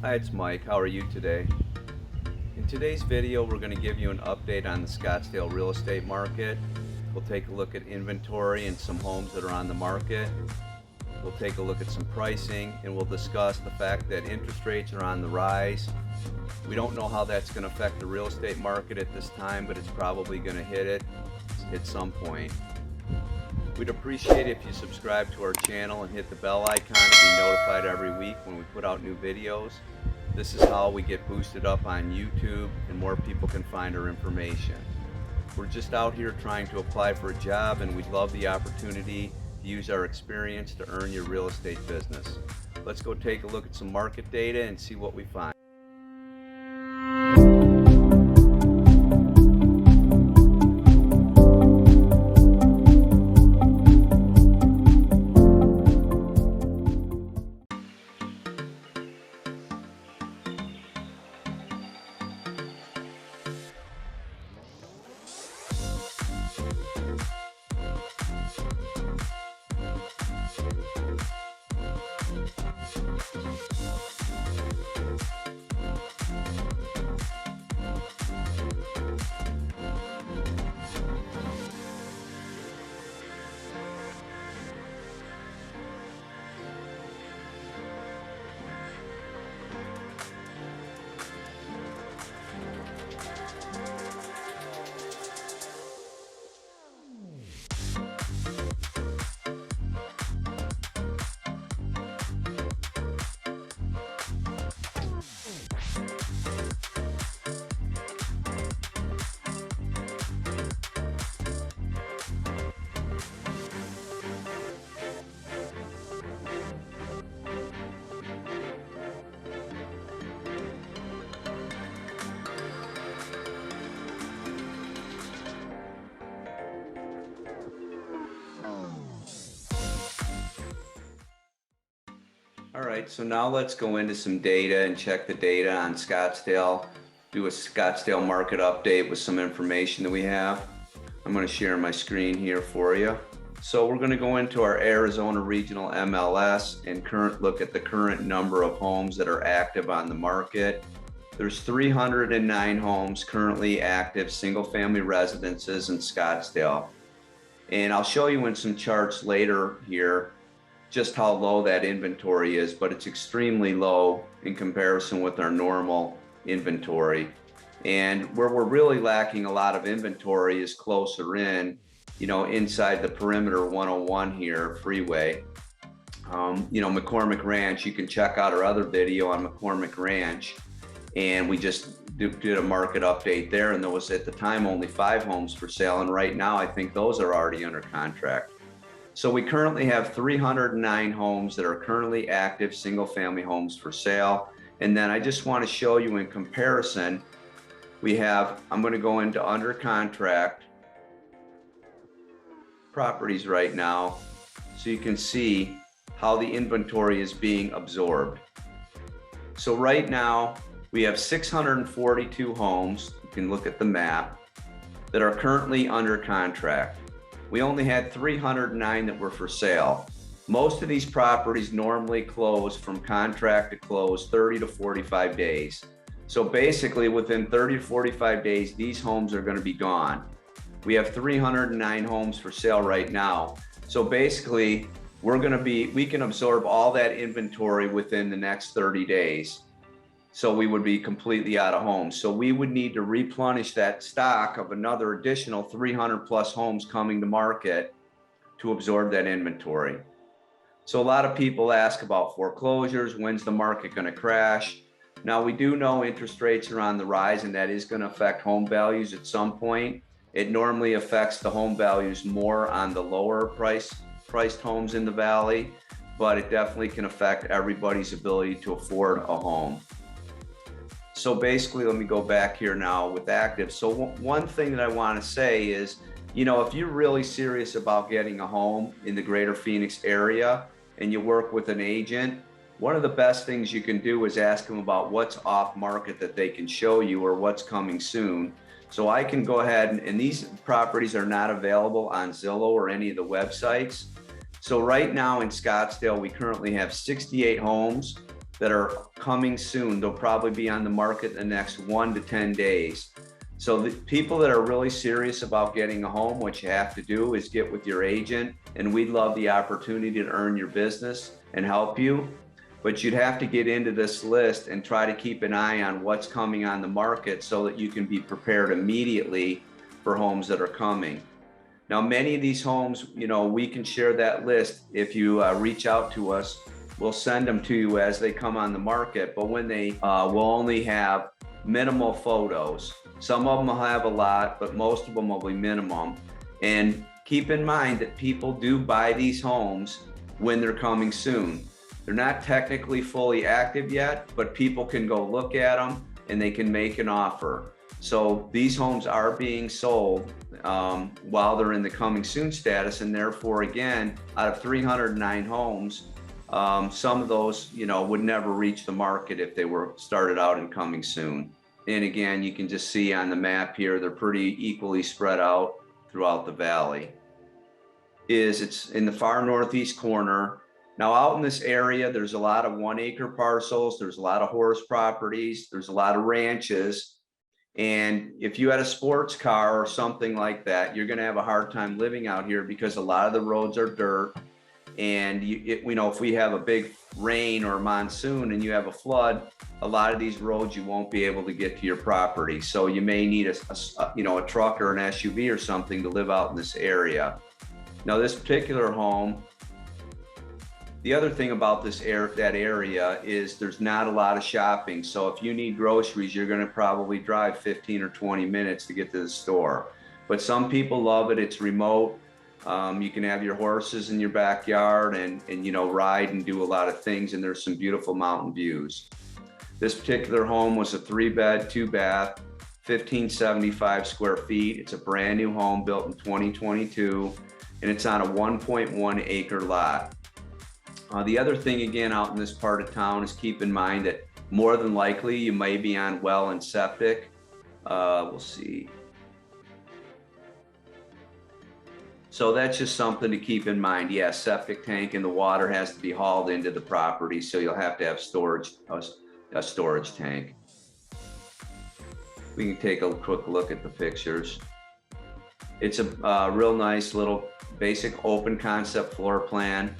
Hi, it's Mike. How are you today? In today's video, we're going to give you an update on the Scottsdale real estate market. We'll take a look at inventory and some homes that are on the market. We'll take a look at some pricing, and we'll discuss the fact that interest rates are on the rise. We don't know how that's going to affect the real estate market at this time, but it's probably going to hit it at some point. We'd appreciate it if you subscribe to our channel and hit the bell icon to be notified every week when we put out new videos. This is how we get boosted up on YouTube and more people can find our information. We're just out here trying to apply for a job, and we'd love the opportunity to use our experience to earn your real estate business. Let's go take a look at some market data and see what we find. Alright, so now let's go into some data and check the data on Scottsdale, do a Scottsdale market update with some information that we have. I'm going to share my screen here for you. So we're going to go into our Arizona Regional MLS and look at the current number of homes that are active on the market. There's 309 homes currently active, single-family residences in Scottsdale. And I'll show you in some charts later here just how low that inventory is, but it's extremely low in comparison with our normal inventory. And where we're really lacking a lot of inventory is closer in, inside the perimeter 101 here, freeway. McCormick Ranch, you can check out our other video on McCormick Ranch. And we just did a market update there, and there was at the time only 5 homes for sale. And right now, I think those are already under contract. So we currently have 309 homes that are currently active single-family homes for sale. And then I just want to show you in comparison, I'm going to go into under contract properties right now so you can see how the inventory is being absorbed. So right now we have 642 homes, you can look at the map, that are currently under contract. We only had 309 that were for sale. Most of these properties normally close from contract to close 30 to 45 days. So basically within 30 to 45 days, these homes are going to be gone. We have 309 homes for sale right now. So basically we can absorb all that inventory within the next 30 days. So we would be completely out of homes. So we would need to replenish that stock of another additional 300 plus homes coming to market to absorb that inventory. So a lot of people ask about foreclosures. When's the market going to crash? Now we do know interest rates are on the rise, and that is going to affect home values at some point. It normally affects the home values more on the lower priced homes in the valley, but it definitely can affect everybody's ability to afford a home. So basically, let me go back here now with active. So one thing that I want to say is, if you're really serious about getting a home in the greater Phoenix area and you work with an agent, one of the best things you can do is ask them about what's off market that they can show you or what's coming soon. So I can go ahead and these properties are not available on Zillow or any of the websites. So right now in Scottsdale, we currently have 68 homes that are coming soon. They'll probably be on the market in the next 1 to 10 days. So the people that are really serious about getting a home, what you have to do is get with your agent, and we'd love the opportunity to earn your business and help you. But you'd have to get into this list and try to keep an eye on what's coming on the market so that you can be prepared immediately for homes that are coming. Now, many of these homes, we can share that list. If you reach out to us, we'll send them to you as they come on the market, but when they will only have minimal photos. Some of them will have a lot, but most of them will be minimum. And keep in mind that people do buy these homes when they're coming soon. They're not technically fully active yet, but people can go look at them and they can make an offer. So these homes are being sold while they're in the coming soon status, and therefore, again, out of 309 homes, some of those, would never reach the market if they were started out in coming soon. And again, you can just see on the map here, they're pretty equally spread out throughout the valley. It's in the far northeast corner. Now, out in this area, there's a lot of 1-acre parcels. There's a lot of horse properties. There's a lot of ranches. And if you had a sports car or something like that, you're going to have a hard time living out here because a lot of the roads are dirt. And if we have a big rain or monsoon and you have a flood, a lot of these roads you won't be able to get to your property. So you may need a truck or an SUV or something to live out in this area. Now, this particular home, the other thing about that area is there's not a lot of shopping. So if you need groceries, you're going to probably drive 15 or 20 minutes to get to the store. But some people love it. It's remote. You can have your horses in your backyard and ride and do a lot of things. And there's some beautiful mountain views. This particular home was a 3-bed, 2-bath, 1,575 square feet. It's a brand new home built in 2022, and it's on a 1.1 acre lot. The other thing, again, out in this part of town is keep in mind that more than likely you may be on well and septic. We'll see. So that's just something to keep in mind. Yeah, septic tank, and the water has to be hauled into the property, so you'll have to have a storage tank. We can take a quick look at the pictures. It's a real nice little basic open concept floor plan.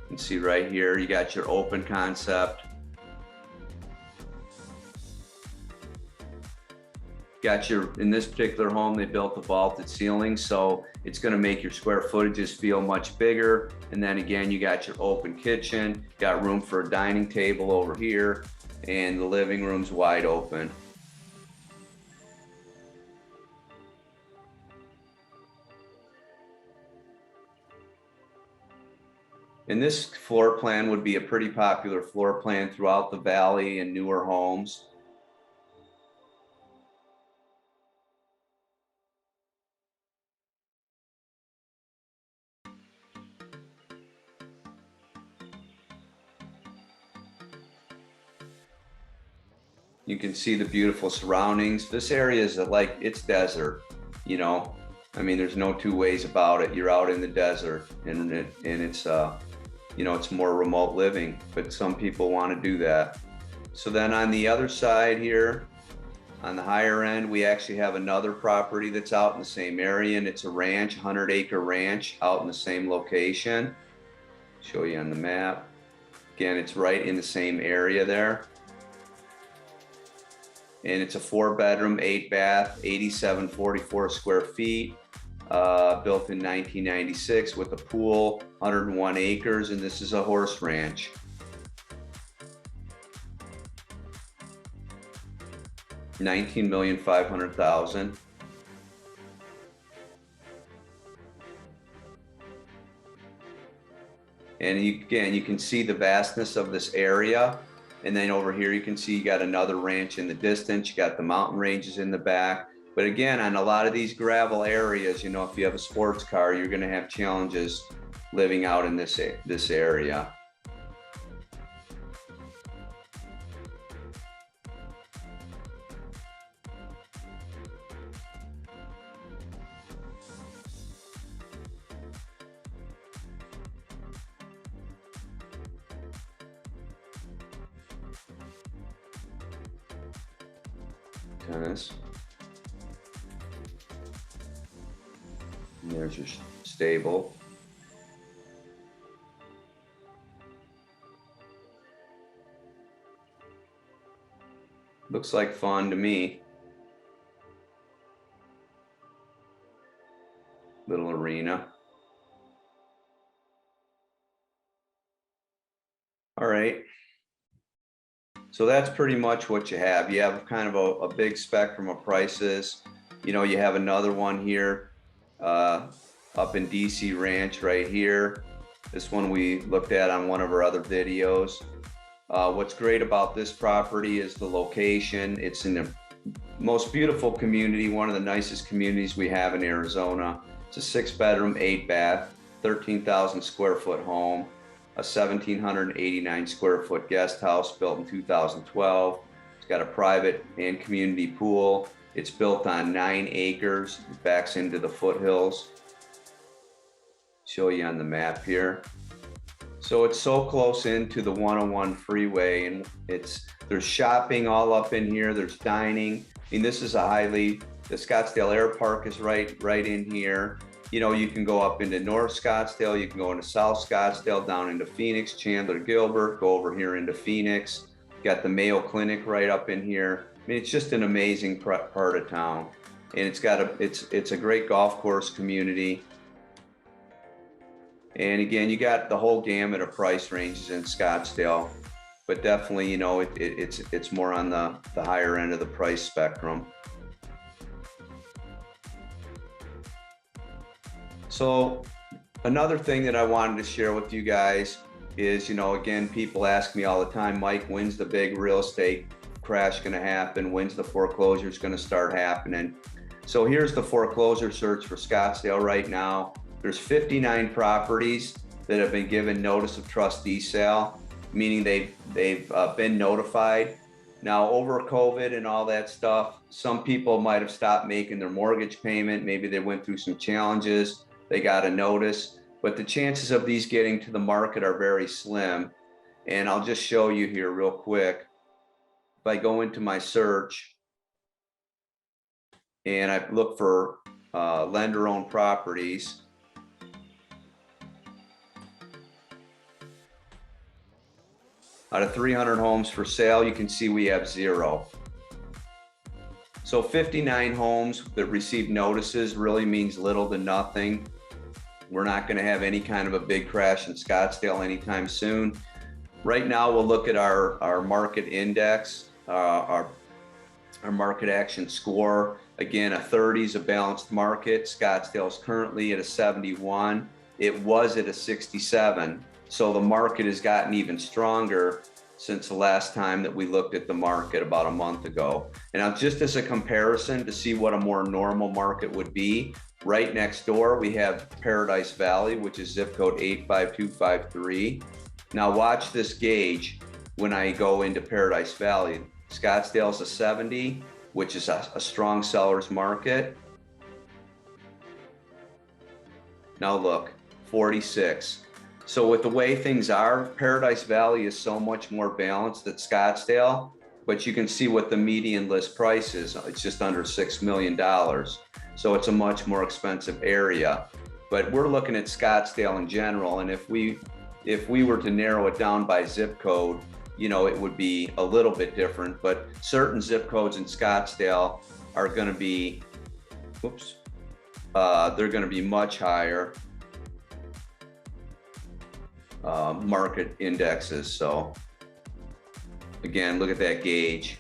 You can see right here, you got your open concept. In this particular home, they built the vaulted ceiling, so it's going to make your square footages feel much bigger. And then again, you got your open kitchen, got room for a dining table over here, and the living room's wide open. And this floor plan would be a pretty popular floor plan throughout the valley and newer homes. You can see the beautiful surroundings. This area is it's desert, I mean, there's no two ways about it. You're out in the desert, and it's it's more remote living, but some people want to do that. So then on the other side here, on the higher end, we actually have another property that's out in the same area, and it's a ranch, 100-acre ranch out in the same location. Show you on the map. Again, it's right in the same area there. And it's a 4-bedroom, 8-bath, 8,744 square feet, built in 1996 with a pool, 101 acres, and this is a horse ranch. $19,500,000. And again, you can see the vastness of this area. And then over here, you can see you got another ranch in the distance. You got the mountain ranges in the back. But again, on a lot of these gravel areas, if you have a sports car, you're going to have challenges living out in this area. tennis. And there's your stable. Looks like fun to me. Little arena. All right. So that's pretty much what you have. You have kind of a big spectrum of prices. You know, you have another one here up in DC Ranch right here. This one we looked at on one of our other videos. What's great about this property is the location. It's in the most beautiful community, one of the nicest communities we have in Arizona. It's a 6-bedroom, 8-bath, 13,000 square foot home, a 1,789 square foot guest house built in 2012. It's got a private and community pool. It's built on 9 acres. It backs into the foothills. Show you on the map here. So it's so close into the 101 freeway, and there's shopping all up in here. There's dining. I mean, this is the Scottsdale Air Park is right in here. You know, you can go up into North Scottsdale, you can go into South Scottsdale, down into Phoenix, Chandler, Gilbert, go over here into Phoenix. Got the Mayo Clinic right up in here. I mean, it's just an amazing part of town, and it's a great golf course community. And again, you got the whole gamut of price ranges in Scottsdale, but definitely, you know, it's more on the higher end of the price spectrum. So another thing that I wanted to share with you guys is, you know, again, people ask me all the time, Mike, when's the big real estate crash going to happen? When's the foreclosures going to start happening? So here's the foreclosure search for Scottsdale right now. There's 59 properties that have been given notice of trustee sale, meaning they've been notified. Now, over COVID and all that stuff, some people might have stopped making their mortgage payment. Maybe they went through some challenges. They got a notice, but the chances of these getting to the market are very slim. And I'll just show you here real quick. If I go into my search and I look for lender-owned properties, out of 300 homes for sale, you can see we have 0. So 59 homes that received notices really means little to nothing. We're not going to have any kind of a big crash in Scottsdale anytime soon. Right now, we'll look at our market index, our market action score. Again, a 30 is a balanced market. Scottsdale is currently at a 71. It was at a 67. So the market has gotten even stronger since the last time that we looked at the market about a month ago. And now, just as a comparison to see what a more normal market would be, right next door we have Paradise Valley, which is zip code 85253. Now watch this gauge when I go into Paradise Valley. Scottsdale's a 70, which is a strong seller's market. Now look, 46. So with the way things are, Paradise Valley is so much more balanced than Scottsdale, but you can see what the median list price is. It's just under $6 million. So it's a much more expensive area. But we're looking at Scottsdale in general, and if we were to narrow it down by zip code, you know, it would be a little bit different, but certain zip codes in Scottsdale are going to be, they're going to be much higher market indexes. So again, look at that gauge.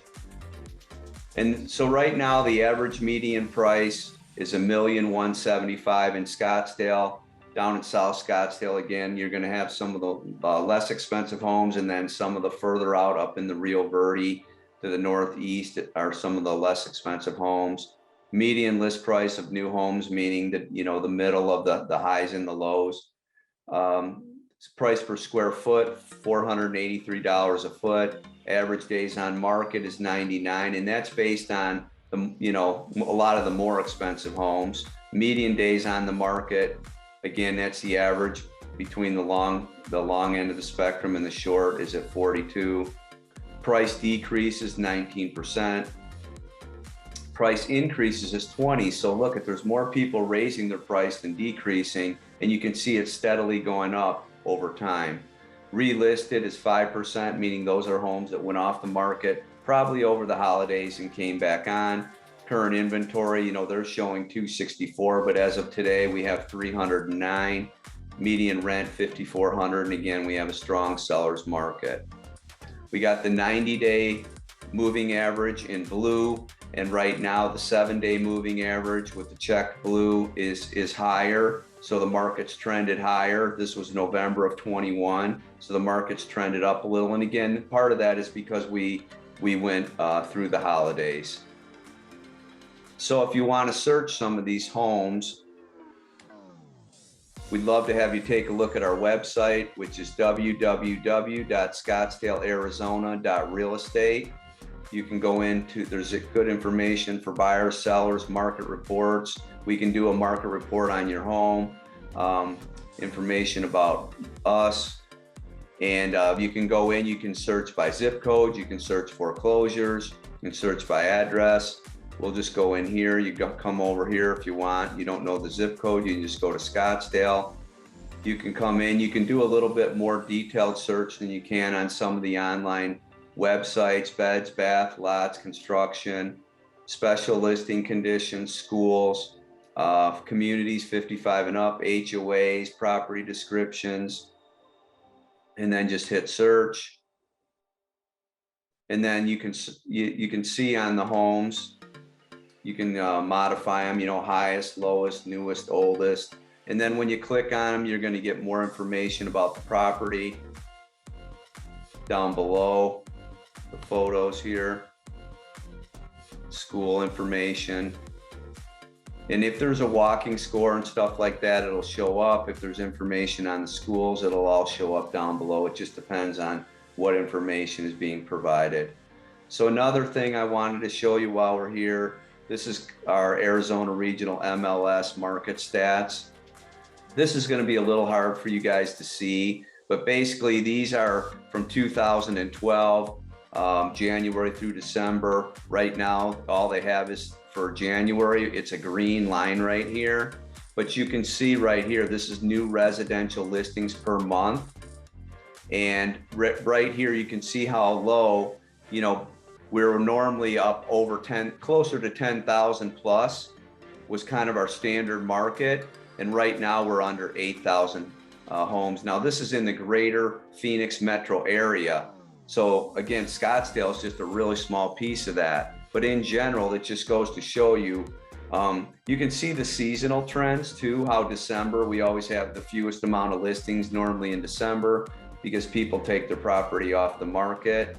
And so right now, the average median price is $1,175,000 in Scottsdale. Down in South Scottsdale, again, you're going to have some of the less expensive homes, and then some of the further out up in the Rio Verde to the northeast are some of the less expensive homes. Median list price of new homes, meaning that, you know, the middle of the highs and the lows. Price per square foot, $483 a foot. Average days on market is 99, and that's based on the, you know, a lot of the more expensive homes. Median days on the market, again, that's the average between the long end of the spectrum and the short, is at 42. Price decrease is 19%. price increases is 20. So look, if there's more people raising their price than decreasing, and you can see it steadily going up over time. Relisted is 5%, meaning those are homes that went off the market probably over the holidays and came back on. Current inventory, you know, they're showing 264, but as of today, we have 309. Median rent 5,400, and again, we have a strong seller's market. We got the 90-day moving average in blue, and right now the 7-day moving average with the checked blue is higher. So the market's trended higher. This was November of 21, so the market's trended up a little. And again, part of that is because we went through the holidays. So if you want to search some of these homes, we'd love to have you take a look at our website, which is www.scottsdalearizona.realestate. You can go into, there's good information for buyers, sellers, market reports. We can do a market report on your home, information about us. And you can go in, you can search by zip code, you can search foreclosures, you can search by address. We'll just go in here. You come over here if you want. You don't know the zip code, you can just go to Scottsdale. You can come in, you can do a little bit more detailed search than you can on some of the online websites: beds, bath, lots, construction, special listing conditions, schools, communities 55 and up, HOAs, property descriptions, and then just hit search. And then you can see on the homes, you can modify them, you know, highest, lowest, newest, oldest. And then when you click on them, you're going to get more information about the property down below, the photos here, school information. And if there's a walking score and stuff like that, it'll show up. If there's information on the schools, it'll all show up down below. It just depends on what information is being provided. So another thing I wanted to show you while we're here, this is our Arizona Regional MLS market stats. This is going to be a little hard for you guys to see, but basically these are from 2012, January through December. Right now, all they have is for January. It's a green line right here, but you can see right here, this is new residential listings per month. And right here, you can see how low, you know, we're normally up over 10, closer to 10,000 plus was kind of our standard market. And right now we're under 8,000 homes. Now this is in the greater Phoenix metro area. So again, Scottsdale is just a really small piece of that. But in general, it just goes to show you, you can see the seasonal trends too, how December, we always have the fewest amount of listings normally in December because people take their property off the market.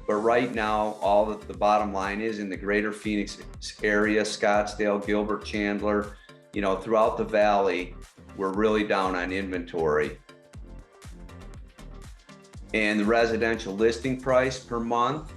But right now, all that the bottom line is in the greater Phoenix area, Scottsdale, Gilbert, Chandler, you know, throughout the valley, we're really down on inventory. And the residential listing price per month,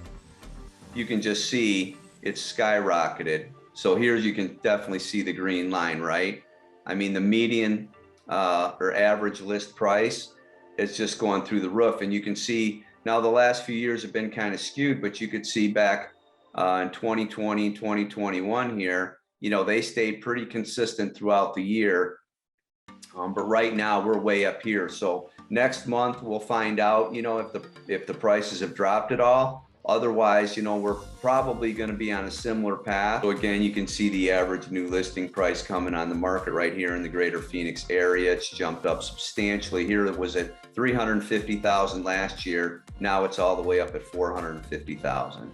you can just see it's skyrocketed. So here you can definitely see the green line, right? I mean, the median or average list price is just going through the roof. And you can see now the last few years have been kind of skewed, but you could see back in 2020, 2021 here, you know, they stayed pretty consistent throughout the year. But right now we're way up here. So next month we'll find out, you know, if the prices have dropped at all. Otherwise, you know, we're probably going to be on a similar path. So again, you can see the average new listing price coming on the market right here in the greater Phoenix area. It's jumped up substantially. Here it was at 350,000 last year. Now it's all the way up at 450,000.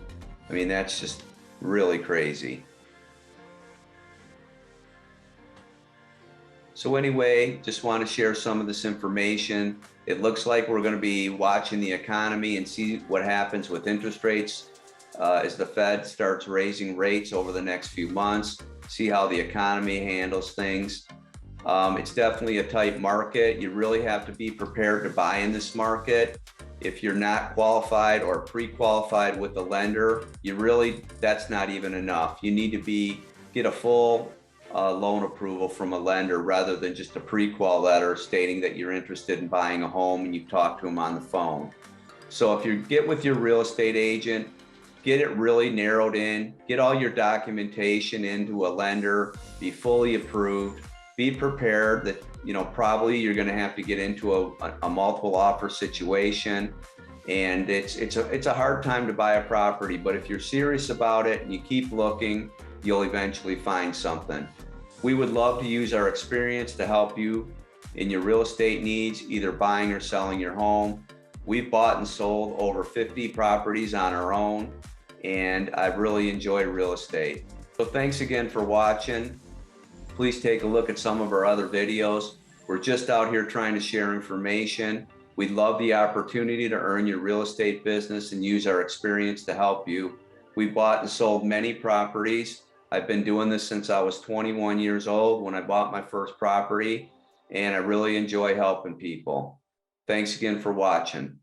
I mean, that's just really crazy. So anyway, just want to share some of this information. It looks like we're going to be watching the economy and see what happens with interest rates as the Fed starts raising rates over the next few months, see how the economy handles things. It's definitely a tight market. You really have to be prepared to buy in this market. If you're not qualified or pre-qualified with the lender, that's not even enough. You need to get a full loan approval from a lender rather than just a pre-qual letter stating that you're interested in buying a home and you've talked to them on the phone. So if you get with your real estate agent, get it really narrowed in, get all your documentation into a lender, be fully approved, be prepared that, probably you're going to have to get into a multiple offer situation. And it's a hard time to buy a property, but if you're serious about it and you keep looking, you'll eventually find something. We would love to use our experience to help you in your real estate needs, either buying or selling your home. We've bought and sold over 50 properties on our own, and I've really enjoyed real estate. So thanks again for watching. Please take a look at some of our other videos. We're just out here trying to share information. We'd love the opportunity to earn your real estate business and use our experience to help you. We bought and sold many properties. I've been doing this since I was 21 years old when I bought my first property, and I really enjoy helping people. Thanks again for watching.